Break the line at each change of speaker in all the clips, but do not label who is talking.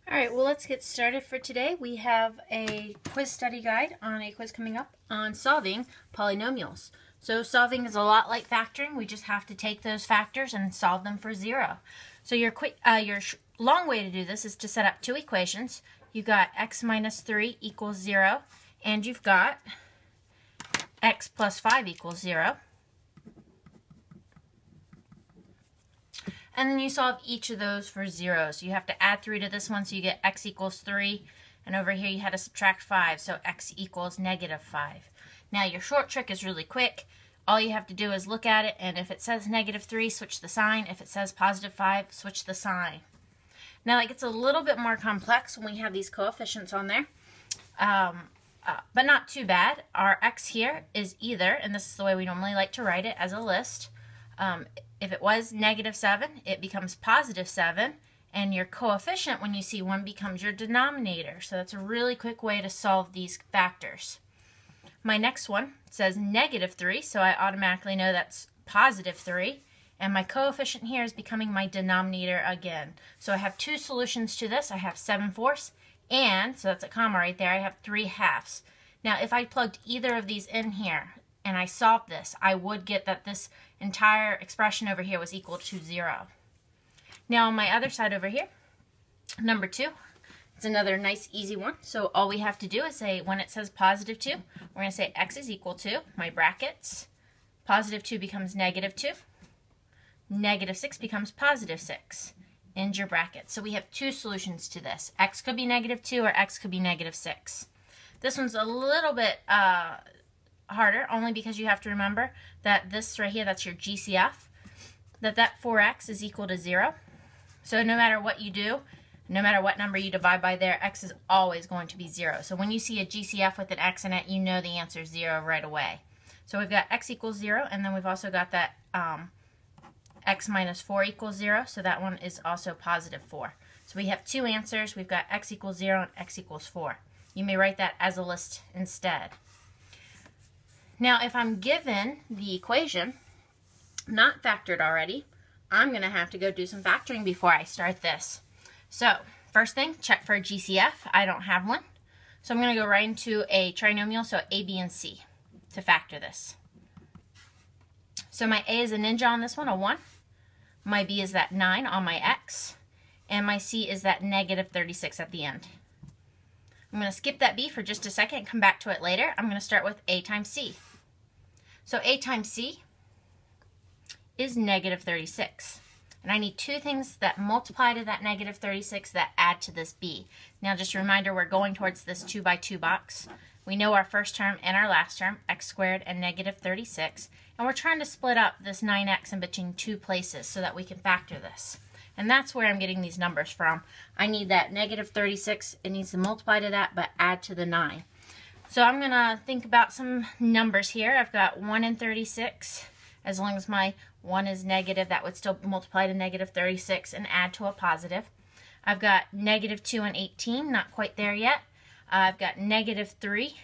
All right, well, let's get started for today. We have a quiz study guide on a quiz coming up on solving polynomials. So solving is a lot like factoring. We just have to take those factors and solve them for zero. So your long way to do this is to set up two equations. You've got x minus 3 equals 0, and you've got x plus 5 equals 0. And then you solve each of those for 0. So you have to add 3 to this one, so you get x equals 3. And over here you had to subtract 5, so x equals negative 5. Now your short trick is really quick. All you have to do is look at it, and if it says negative 3, switch the sign. If it says positive 5, switch the sign. Now it gets a little bit more complex when we have these coefficients on there, but not too bad. Our x here is either, and this is the way we normally like to write it as a list, if it was negative 7, it becomes positive 7, and your coefficient, when you see 1, becomes your denominator. So that's a really quick way to solve these factors. My next one says negative 3, so I automatically know that's positive 3, and my coefficient here is becoming my denominator again. So I have two solutions to this. I have 7/4, and, so that's a comma right there, I have 3/2. Now if I plugged either of these in here, and I solved this, I would get that this entire expression over here was equal to 0. Now on my other side over here, number 2, it's another nice easy one. So all we have to do is say, when it says positive 2, we're going to say x is equal to, my brackets, positive 2 becomes negative 2, negative 6 becomes positive 6, end your brackets. So we have two solutions to this. X could be negative 2 or x could be negative 6. This one's a little bit harder, only because you have to remember that this right here, that's your GCF, that 4x is equal to 0. So no matter what you do, no matter what number you divide by there, x is always going to be 0. So when you see a GCF with an x in it, you know the answer is 0 right away. So we've got x equals 0, and then we've also got that x minus 4 equals 0, so that one is also positive 4. So we have two answers. We've got x equals 0 and x equals 4. You may write that as a list instead. Now, if I'm given the equation, not factored already, I'm going to have to go do some factoring before I start this. So, first thing, check for a GCF. I don't have one. So I'm going to go right into a trinomial, so A, B, and C, to factor this. So my A is a ninja on this one, a 1. My B is that 9 on my X. And my C is that negative 36 at the end. I'm going to skip that B for just a second and come back to it later. I'm going to start with A times C. So A times C is negative 36. And I need two things that multiply to that negative 36 that add to this B. Now just a reminder, we're going towards this 2 by 2 box. We know our first term and our last term, x squared and negative 36. And we're trying to split up this 9x in between two places so that we can factor this. And that's where I'm getting these numbers from. I need that negative 36. It needs to multiply to that, but add to the 9. So I'm going to think about some numbers here. I've got 1 and 36. As long as my 1 is negative, that would still multiply to negative 36 and add to a positive. I've got negative 2 and 18. Not quite there yet. I've got negative 3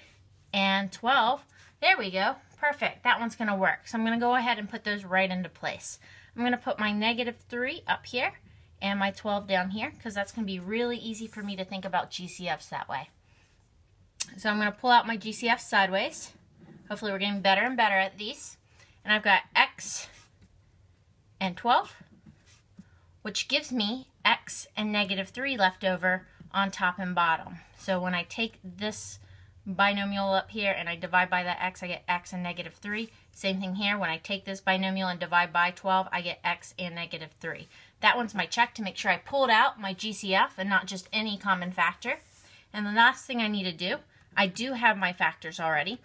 and 12. There we go. Perfect. That one's going to work. So I'm going to go ahead and put those right into place. I'm going to put my negative 3 up here and my 12 down here, because that's going to be really easy for me to think about GCFs that way. So I'm going to pull out my GCF sideways. Hopefully we're getting better and better at these. And I've got x and 12, which gives me x and negative 3 left over on top and bottom. So when I take this binomial up here and I divide by that x, I get x and negative 3. Same thing here. When I take this binomial and divide by 12, I get x and negative 3. That one's my check to make sure I pulled out my GCF and not just any common factor. And the last thing I need to do, I do have my factors already,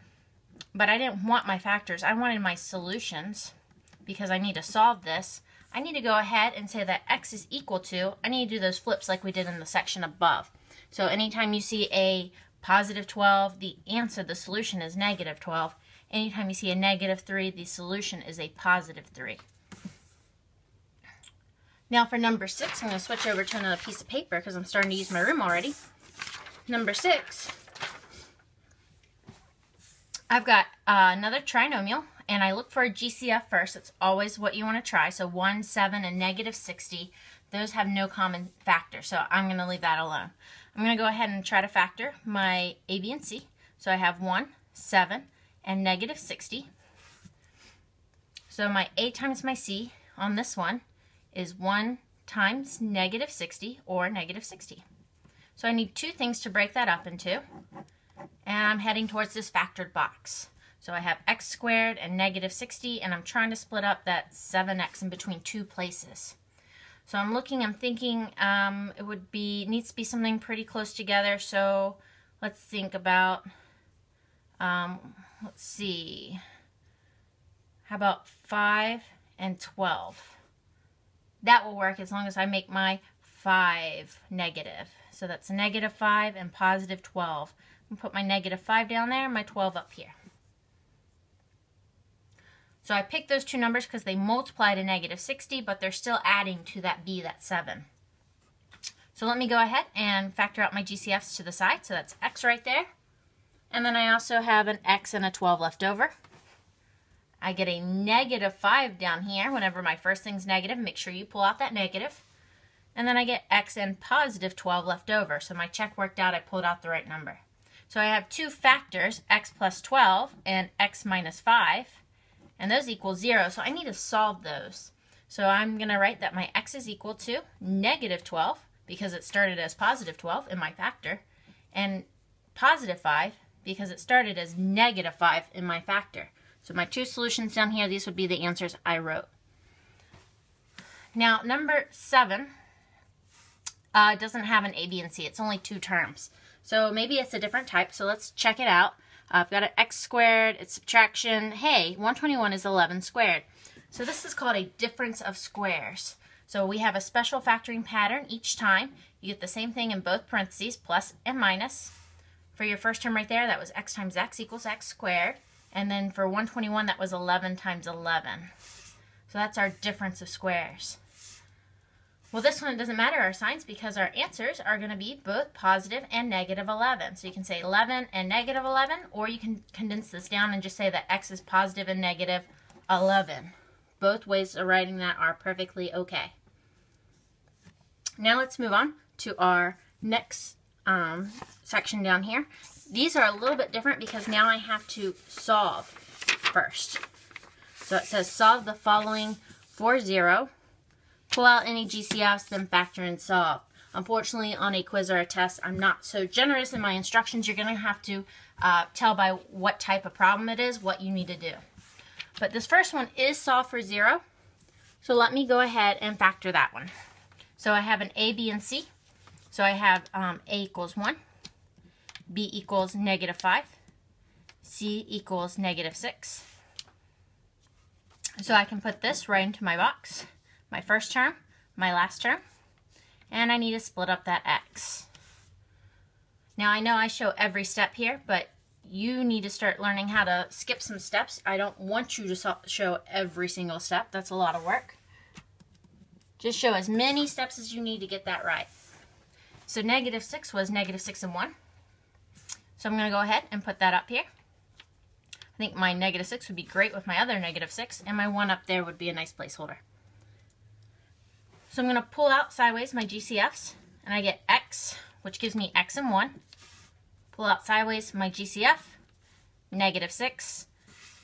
but I didn't want my factors. I wanted my solutions because I need to solve this. I need to go ahead and say that x is equal to, I need to do those flips like we did in the section above. So anytime you see a positive 12, the answer, the solution is negative 12. Anytime you see a negative 3, the solution is a positive 3. Now for number 6, I'm going to switch over to another piece of paper because I'm starting to use my room already. Number 6, I've got another trinomial, and I look for a GCF first. It's always what you want to try. So 1, 7, and negative 60. those have no common factor, so I'm going to leave that alone. I'm going to go ahead and try to factor my A, B, and C. So I have 1, 7, and negative 60. So my A times my C on this one is 1 times negative 60, or negative 60. So I need two things to break that up into, and I'm heading towards this factored box. So I have x squared and negative 60, and I'm trying to split up that 7x in between two places. So I'm thinking it needs to be something pretty close together. So let's think about, let's see, how about 5 and 12? That will work as long as I make my 5 negative. So that's negative 5 and positive 12. I'm going to put my negative 5 down there and my 12 up here. So I picked those two numbers because they multiply to negative 60, but they're still adding to that b, that 7. So let me go ahead and factor out my GCFs to the side. So that's x right there. And then I also have an x and a 12 left over. I get a negative 5 down here. Whenever my first thing's negative, make sure you pull out that negative. And then I get x and positive 12 left over. So my check worked out. I pulled out the right number. So I have two factors, x plus 12 and x minus 5. And those equal 0, so I need to solve those. So I'm going to write that my x is equal to negative 12, because it started as positive 12 in my factor, and positive 5, because it started as negative 5 in my factor. So my two solutions down here, these would be the answers I wrote. Now, number 7 doesn't have an A, B, and C. It's only two terms. So maybe it's a different type, so let's check it out. I've got an x squared, it's subtraction. Hey, 121 is 11 squared. So this is called a difference of squares. So we have a special factoring pattern each time. You get the same thing in both parentheses, plus and minus. For your first term right there, that was x times x equals x squared. And then for 121, that was 11 times 11. So that's our difference of squares. Well, this one, it doesn't matter our signs because our answers are going to be both positive and negative 11. So you can say 11 and negative 11, or you can condense this down and just say that x is positive and negative 11. Both ways of writing that are perfectly okay. Now let's move on to our next section down here. These are a little bit different because now I have to solve first. So it says solve the following for 0. Pull out any GCFs, then factor and solve. Unfortunately, on a quiz or a test, I'm not so generous in my instructions. You're going to have to tell by what type of problem it is what you need to do. But this first one is solve for 0. So let me go ahead and factor that one. So I have an A, B, and C. So I have A equals 1, B equals negative 5, C equals negative 6. So I can put this right into my box. My first term, my last term, and I need to split up that x. Now I know I show every step here, but you need to start learning how to skip some steps. I don't want you to show every single step. That's a lot of work. Just show as many steps as you need to get that right. So negative 6 was negative 6 and 1. So I'm going to go ahead and put that up here. I think my negative 6 would be great with my other negative 6, and my 1 up there would be a nice placeholder. So I'm going to pull out sideways my GCFs, and I get x, which gives me x and 1. Pull out sideways my GCF, negative 6.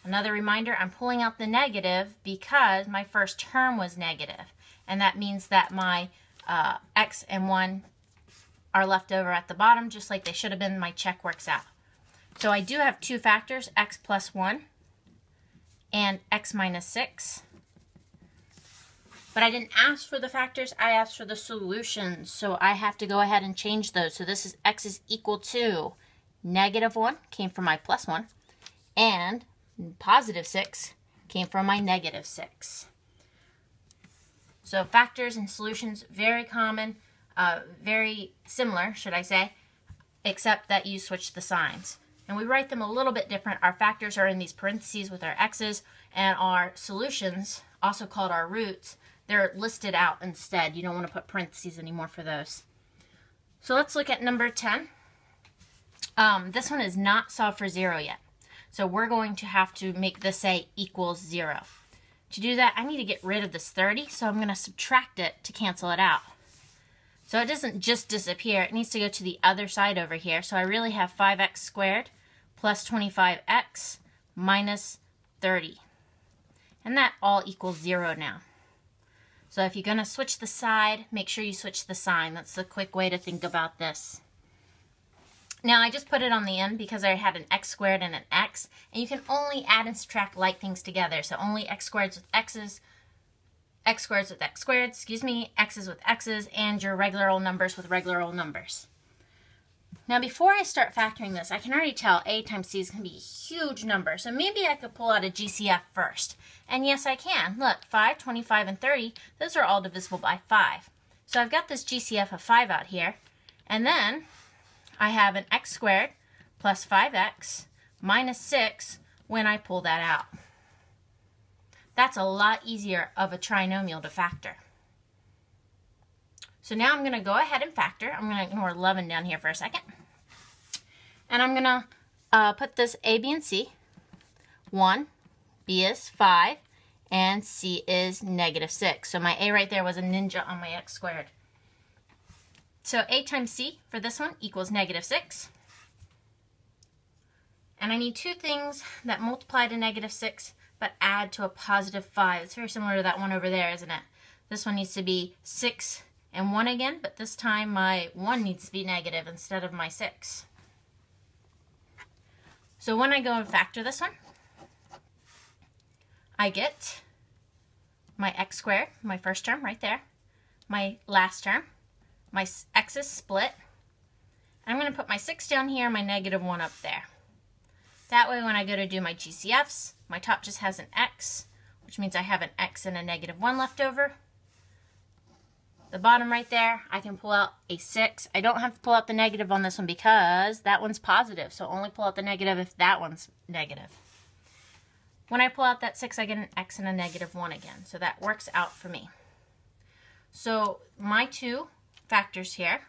Another reminder, I'm pulling out the negative because my first term was negative, and that means that my x and 1 are left over at the bottom, just like they should have been. My check works out. So I do have two factors, x plus 1 and x minus 6. But I didn't ask for the factors, I asked for the solutions. So I have to go ahead and change those. So this is x is equal to negative 1, came from my plus 1, and positive 6 came from my negative 6. So factors and solutions, very common, very similar, should I say, except that you switch the signs. And we write them a little bit different. Our factors are in these parentheses with our x's, and our solutions, also called our roots, they're listed out instead. You don't want to put parentheses anymore for those. So let's look at number 10. This one is not solved for 0 yet. So we're going to have to make this say equals 0. To do that, I need to get rid of this 30, so I'm going to subtract it to cancel it out. So it doesn't just disappear, it needs to go to the other side over here. So I really have 5x squared plus 25x minus 30. And that all equals 0 now. So if you're going to switch the side, make sure you switch the sign. That's the quick way to think about this. Now I just put it on the end because I had an x squared and an x, and you can only add and subtract like things together. So only x squareds with x's, x squareds with x squared, x's with x's, and your regular old numbers with regular old numbers. Now before I start factoring this, I can already tell a times c is going to be a huge number. So maybe I could pull out a GCF first. And yes, I can. Look, 5, 25, and 30, those are all divisible by 5. So I've got this GCF of 5 out here. And then I have an x squared plus 5x minus 6 when I pull that out. That's a lot easier of a trinomial to factor. So now I'm going to go ahead and factor. I'm going to ignore 11 down here for a second. And I'm going to put this a, b, and c. 1, b is 5, and c is negative 6. So my a right there was a ninja on my x squared. So a times c for this one equals negative 6. And I need two things that multiply to negative 6 but add to a positive 5. It's very similar to that one over there, isn't it? This one needs to be 6 and 1 again, but this time my 1 needs to be negative instead of my 6. So when I go and factor this one, I get my x squared, my first term right there, my last term, my x's split. I'm going to put my 6 down here, my negative 1 up there. That way when I go to do my GCFs, my top just has an x, which means I have an x and a negative 1 left over. The bottom right there, I can pull out a 6. I don't have to pull out the negative on this one because that one's positive, so only pull out the negative if that one's negative. When I pull out that 6, I get an x and a negative 1 again, so that works out for me. So my two factors here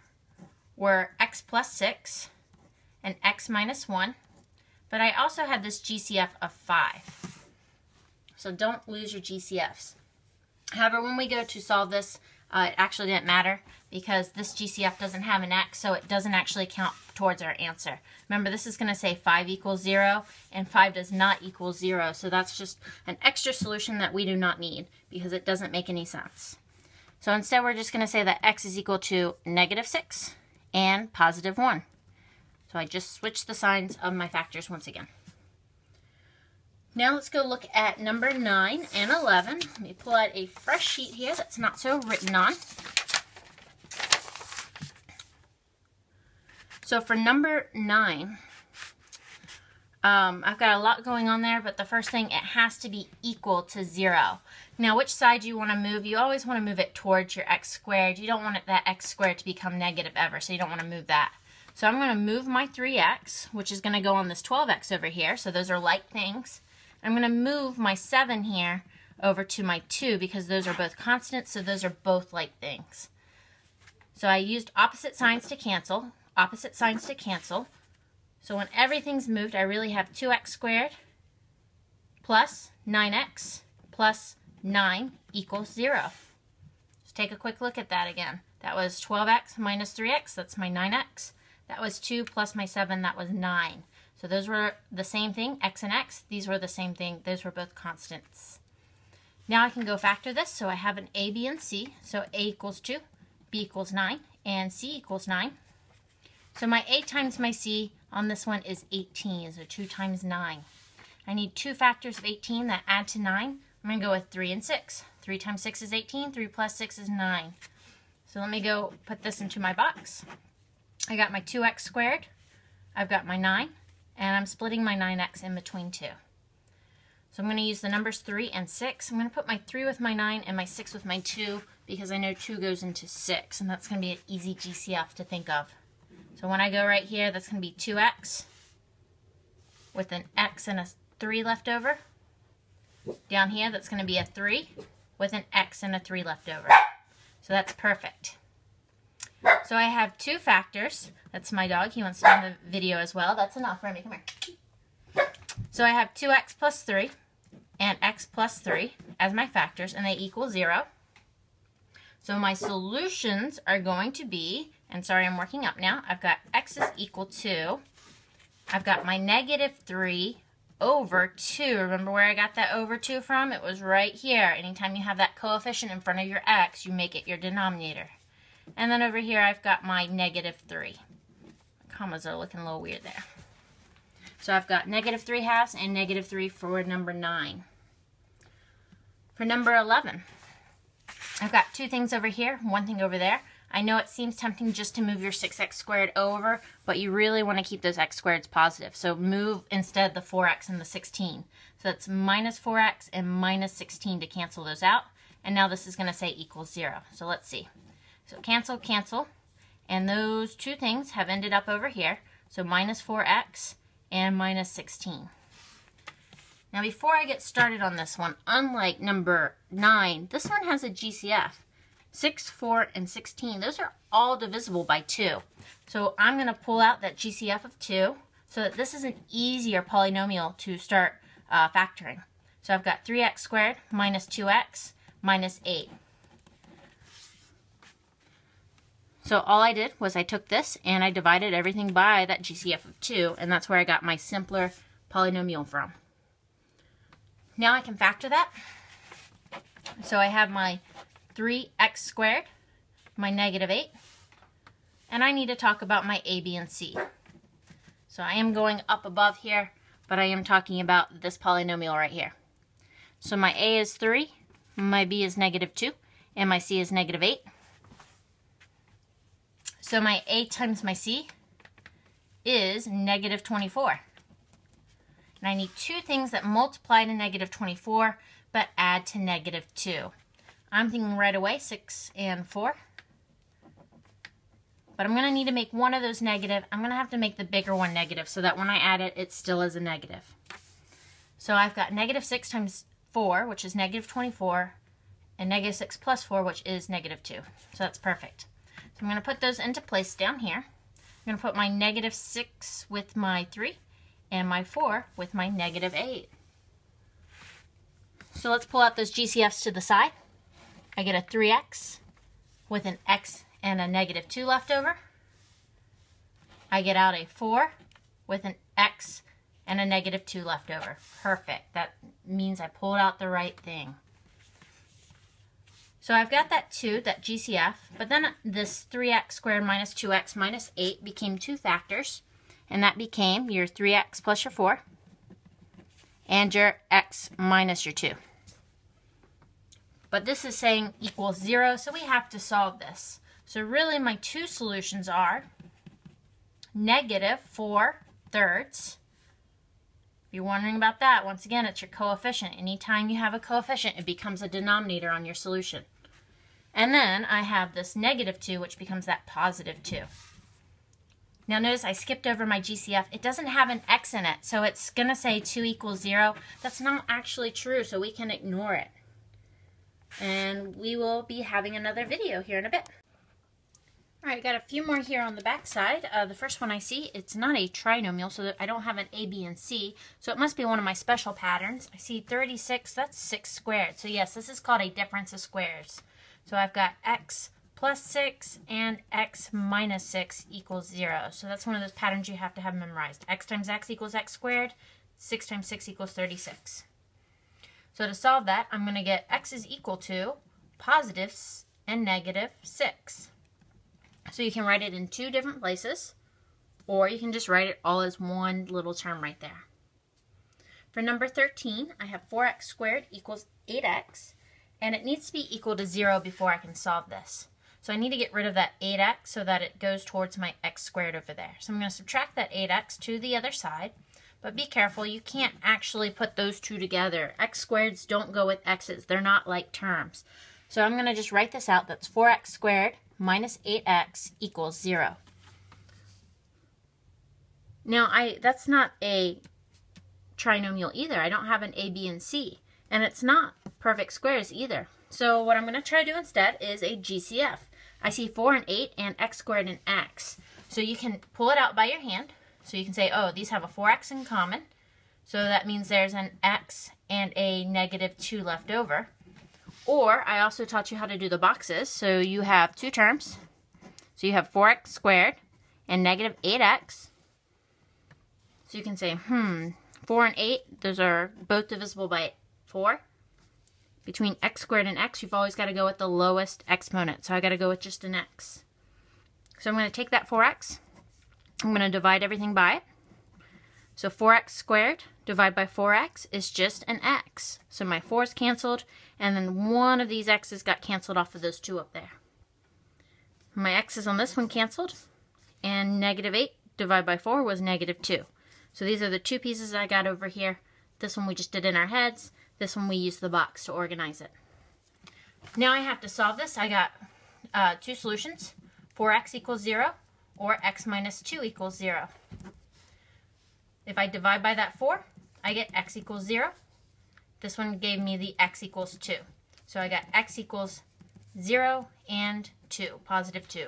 were x plus 6 and x minus 1, but I also had this GCF of 5. So don't lose your GCFs. However, when we go to solve this, it actually didn't matter because this GCF doesn't have an x, so it doesn't actually count towards our answer. Remember, this is going to say 5 equals 0, and 5 does not equal 0, so that's just an extra solution that we do not need because it doesn't make any sense. So instead, we're just going to say that x is equal to negative 6 and positive 1. So I just switched the signs of my factors once again. Now let's go look at number 9 and 11. Let me pull out a fresh sheet here that's not so written on. So for number 9, I've got a lot going on there, but the first thing, it has to be equal to 0. Now, which side do you want to move? You always want to move it towards your x squared. You don't want that x squared to become negative ever, so you don't want to move that. So I'm going to move my 3x, which is going to go on this 12x over here, so those are like things. I'm going to move my 7 here over to my 2 because those are both constants, so those are both like things. So I used opposite signs to cancel, opposite signs to cancel. So when everything's moved, I really have 2x squared plus 9x plus 9 equals 0. Just take a quick look at that again. That was 12x minus 3x, that's my 9x. That was 2 plus my 7, that was 9. So those were the same thing, x and x. These were the same thing. Those were both constants. Now I can go factor this. So I have an a, b, and c. So a equals 2, b equals 9, and c equals 9. So my a times my c on this one is 18. So 2 times 9. I need two factors of 18 that add to 9. I'm going to go with 3 and 6. 3 times 6 is 18. 3 plus 6 is 9. So let me go put this into my box. I got my 2x squared. I've got my 9. And I'm splitting my 9x in between 2. So I'm going to use the numbers 3 and 6. I'm going to put my 3 with my 9 and my 6 with my 2 because I know 2 goes into 6. And that's going to be an easy GCF to think of. So when I go right here, that's going to be 2x with an x and a 3 left over. Down here, that's going to be a 3 with an x and a 3 left over. So that's perfect. So I have two factors. That's my dog. He wants to be in the video as well. That's enough, Remy. Come here. So I have 2x plus 3 and x plus 3 as my factors, and they equal 0. So my solutions are going to be, and sorry, I'm working up now, I've got x is equal to, I've got my negative 3 over 2. Remember where I got that over 2 from? It was right here. Anytime you have that coefficient in front of your x, you make it your denominator. And then over here, I've got my negative 3. Commas are looking a little weird there. So I've got negative 3 halves and negative 3 for number 9. For number 11, I've got two things over here, one thing over there. I know it seems tempting just to move your 6x squared over, but you really want to keep those x squareds positive. So move instead the 4x and the 16. So that's minus 4x and minus 16 to cancel those out. And now this is going to say equals 0. So let's see. So cancel, cancel. And those two things have ended up over here. So minus 4x and minus 16. Now before I get started on this one, unlike number 9, this one has a GCF. 6, 4, and 16, those are all divisible by 2. So I'm going to pull out that GCF of 2 so that this is an easier polynomial to start factoring. So I've got 3x squared minus 2x minus 8. So all I did was I took this and I divided everything by that GCF of 2, and that's where I got my simpler polynomial from. Now I can factor that. So I have my 3x squared, my negative 8, and I need to talk about my a, b, and c. So I am going up above here, but I am talking about this polynomial right here. So my a is 3, my b is negative 2, and my c is negative 8. So my a times my c is negative 24. And I need two things that multiply to negative 24, but add to negative 2. I'm thinking right away 6 and 4. But I'm going to need to make one of those negative. I'm going to have to make the bigger one negative so that when I add it, it still is a negative. So I've got negative 6 times 4, which is negative 24, and negative 6 plus 4, which is negative 2. So that's perfect. So I'm going to put those into place down here. I'm going to put my negative 6 with my 3 and my 4 with my negative 8. So let's pull out those GCFs to the side. I get a 3x with an x and a negative 2 left over. I get out a 4 with an x and a negative 2 left over. Perfect. That means I pulled out the right thing. So I've got that 2, that GCF, but then this 3x squared minus 2x minus 8 became two factors, and that became your 3x plus your 4 and your x minus your 2. But this is saying equals 0, so we have to solve this. So really my two solutions are negative 4/3. If you're wondering about that, once again, it's your coefficient. Anytime you have a coefficient, it becomes a denominator on your solution. And then I have this negative 2, which becomes that positive 2. Now notice I skipped over my GCF. It doesn't have an x in it, so it's going to say 2 equals 0. That's not actually true, so we can ignore it. And we will be having another video here in a bit. Alright, got a few more here on the back side. The first one I see, it's not a trinomial, so I don't have an a, b, and c, so it must be one of my special patterns. I see 36, that's 6 squared. So yes, this is called a difference of squares. So I've got x plus 6 and x minus 6 equals 0. So that's one of those patterns you have to have memorized. X times x equals x squared, 6 times 6 equals 36. So to solve that, I'm going to get x is equal to positive and negative 6. So you can write it in two different places, or you can just write it all as one little term right there. For number 13, I have 4x squared equals 8x, and it needs to be equal to 0 before I can solve this. So I need to get rid of that 8x so that it goes towards my x squared over there. So I'm going to subtract that 8x to the other side. But be careful, you can't actually put those two together. X squareds don't go with x's. They're not like terms. So I'm going to just write this out. That's 4x squared minus 8x equals 0. Now, that's not a trinomial either. I don't have an a, b, and c. And it's not perfect squares either. So what I'm going to try to do instead is a GCF. I see 4 and 8 and x squared and x. So you can pull it out by your hand. So you can say, oh, these have a 4x in common. So that means there's an x and a negative 2 left over. Or I also taught you how to do the boxes. So you have two terms. So you have 4x squared and negative 8x. So you can say, 4 and 8, those are both divisible by 4. Between x squared and x, you've always got to go with the lowest exponent. So I got to go with just an x. So I'm going to take that 4x. I'm going to divide everything by it. So 4x squared divided by 4x is just an x. So my 4's canceled, and then one of these x's got canceled off of those two up there. My x's on this one canceled, and negative 8 divided by 4 was negative 2. So these are the two pieces I got over here. This one we just did in our heads. This one we used the box to organize it. Now I have to solve this. I got two solutions, 4x equals 0 or x minus 2 equals 0. If I divide by that 4, I get x equals 0. This one gave me the x equals 2. So I got x equals 0 and 2, positive 2.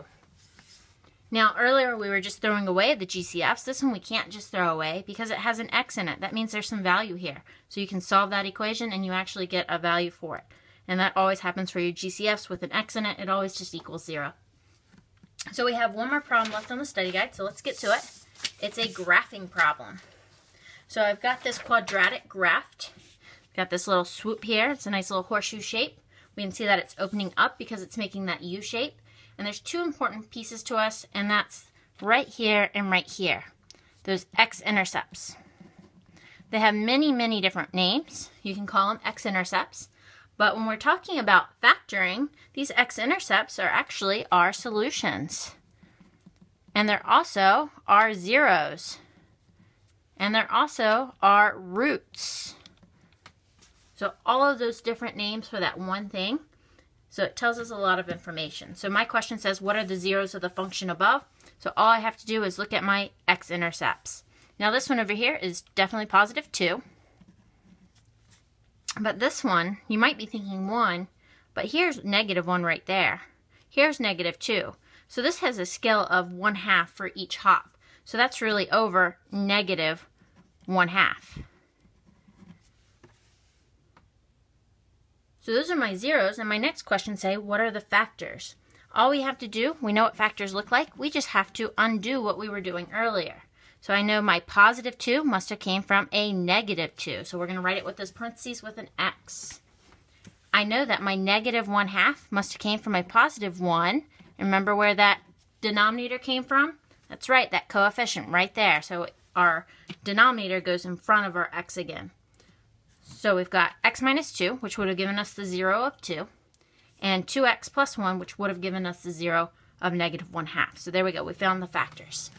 Now earlier we were just throwing away the GCFs. This one we can't just throw away because it has an x in it. That means there's some value here. So you can solve that equation and you actually get a value for it. And that always happens for your GCFs with an x in it. It always just equals 0. So we have one more problem left on the study guide, so let's get to it. It's a graphing problem. So I've got this quadratic graphed. Got this little swoop here. It's a nice little horseshoe shape. We can see that it's opening up because it's making that U shape. And there's two important pieces to us, and that's right here and right here. Those x-intercepts. They have many, many different names. You can call them x-intercepts. But when we're talking about factoring, these x-intercepts are actually our solutions. And they're also our zeros. And they're also our roots. So all of those different names for that one thing. So it tells us a lot of information. So my question says, what are the zeros of the function above? So all I have to do is look at my x-intercepts. Now this one over here is definitely positive 2. But this one, you might be thinking 1, but here's negative 1 right there. Here's negative 2. So this has a scale of 1/2 for each hop. So that's really over negative 1/2. So those are my zeros, and my next question say, what are the factors? All we have to do, we know what factors look like, we just have to undo what we were doing earlier. So I know my positive 2 must have came from a negative 2. So we're going to write it with those parentheses with an x. I know that my negative 1/2 must have came from a positive 1. Remember where that denominator came from? That's right, that coefficient right there. So our denominator goes in front of our x again. So we've got x minus 2, which would have given us the 0 of 2, and 2x plus 1, which would have given us the 0 of negative 1/2. So there we go, we found the factors.